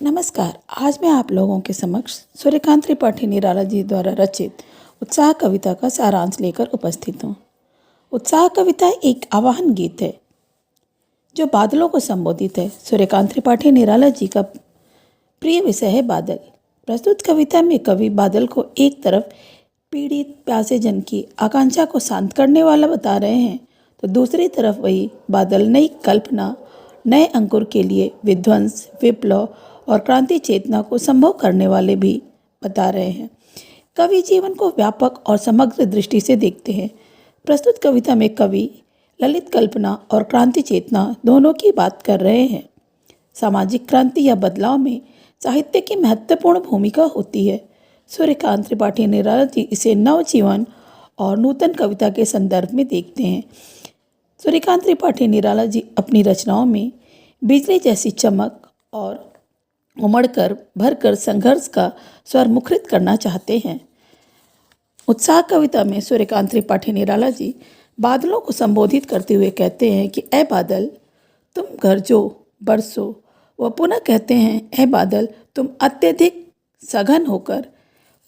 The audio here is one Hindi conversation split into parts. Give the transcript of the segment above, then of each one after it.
नमस्कार। आज मैं आप लोगों के समक्ष सूर्यकांत त्रिपाठी निराला जी द्वारा रचित उत्साह कविता का सारांश लेकर उपस्थित हूँ। उत्साह कविता एक आवाहन गीत है जो बादलों को संबोधित है। सूर्यकांत त्रिपाठी निराला जी का प्रिय विषय है बादल। प्रस्तुत कविता में कवि बादल को एक तरफ पीड़ित प्यासे जन की आकांक्षा को शांत करने वाला बता रहे हैं, तो दूसरी तरफ वही बादल नई कल्पना, नए अंकुर के लिए विध्वंस, विप्लव और क्रांति चेतना को संभव करने वाले भी बता रहे हैं। कवि जीवन को व्यापक और समग्र दृष्टि से देखते हैं। प्रस्तुत कविता में कवि ललित कल्पना और क्रांति चेतना दोनों की बात कर रहे हैं। सामाजिक क्रांति या बदलाव में साहित्य की महत्वपूर्ण भूमिका होती है। सूर्यकांत त्रिपाठी निराला जी इसे नवजीवन और नूतन कविता के संदर्भ में देखते हैं। सूर्यकांत त्रिपाठी निराला जी अपनी रचनाओं में बिजली जैसी चमक और उमड़कर भरकर संघर्ष का स्वर मुखरित करना चाहते हैं। उत्साह कविता में सूर्यकांत त्रिपाठी निराला जी बादलों को संबोधित करते हुए कहते हैं कि ऐ बादल तुम गरजो बरसो। वह पुनः कहते हैं ऐ बादल तुम अत्यधिक सघन होकर,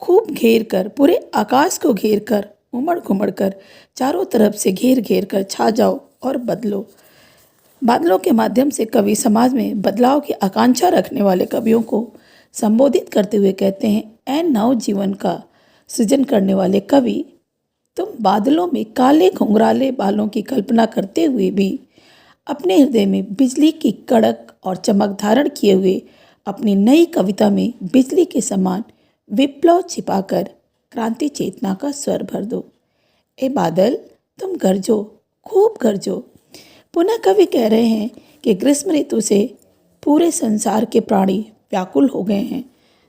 खूब घेर कर, पूरे आकाश को घेर कर, उमड़ घुमड़ कर, चारों तरफ से घेर घेर कर छा जाओ और बदलो। बादलों के माध्यम से कवि समाज में बदलाव की आकांक्षा रखने वाले कवियों को संबोधित करते हुए कहते हैं ऐ नव जीवन का सृजन करने वाले कवि, तुम बादलों में काले घुंघराले बालों की कल्पना करते हुए भी अपने हृदय में बिजली की कड़क और चमक धारण किए हुए अपनी नई कविता में बिजली के समान विप्लव छिपाकर क्रांति चेतना का स्वर भर दो। ए बादल तुम गरजो, खूब गरजो। पुनः कवि कह रहे हैं कि ग्रीष्म ऋतु से पूरे संसार के प्राणी व्याकुल हो गए हैं।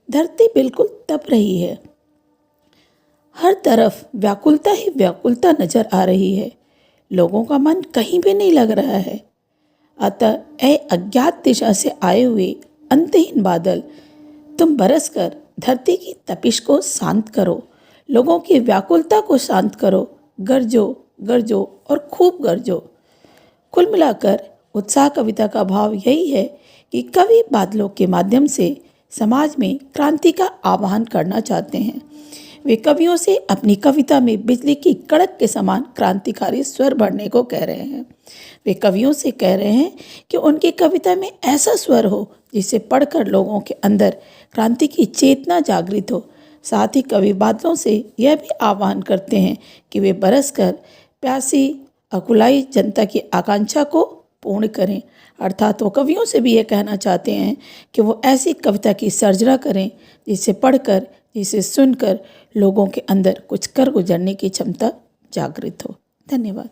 धरती बिल्कुल तप रही है। हर तरफ व्याकुलता ही व्याकुलता नजर आ रही है। लोगों का मन कहीं भी नहीं लग रहा है। अतः ऐ अज्ञात दिशा से आए हुए अंतहीन बादल, तुम बरस कर धरती की तपिश को शांत करो, लोगों की व्याकुलता को शांत करो। गरजो गरजो और खूब गरजो। कुल मिलाकर उत्साह कविता का भाव यही है कि कवि बादलों के माध्यम से समाज में क्रांति का आह्वान करना चाहते हैं। वे कवियों से अपनी कविता में बिजली की कड़क के समान क्रांतिकारी स्वर भरने को कह रहे हैं। वे कवियों से कह रहे हैं कि उनकी कविता में ऐसा स्वर हो जिसे पढ़कर लोगों के अंदर क्रांति की चेतना जागृत हो। साथ ही कवि बादलों से यह भी आह्वान करते हैं कि वे बरस कर प्यासी अकुलाई जनता की आकांक्षा को पूर्ण करें। अर्थात वो कवियों से भी ये कहना चाहते हैं कि वो ऐसी कविता की सर्जना करें जिसे पढ़कर, जिसे सुनकर लोगों के अंदर कुछ कर गुजरने की क्षमता जागृत हो। धन्यवाद।